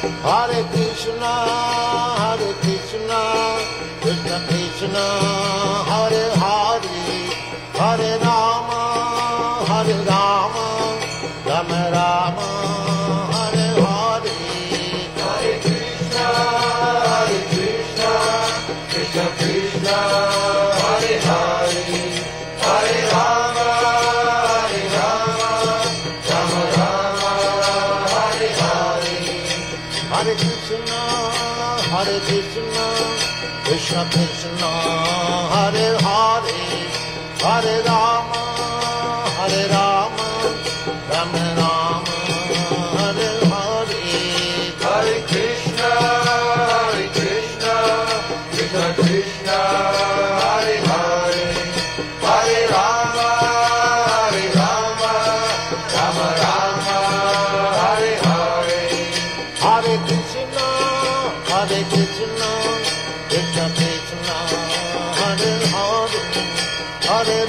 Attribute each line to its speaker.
Speaker 1: Hare Krishna, Krishna Krishna, Hare Hare, Hare Rama, Rama Rama, Hare Hare. Hare Krishna, Krishna Krishna, Hare Hare, Hare Rama, Rama Rama, Hare Hare. Hare Krishna, Krishna Krishna, Hare Hare, Hare Rama, Rama Rama, Hare Hare. Hare Krishna, Krishna Krishna, Hare Hare, Hare Rama, Rama Rama, Hare Hare. Hare Krishna, Krishna Krishna, Hare Hare, Hare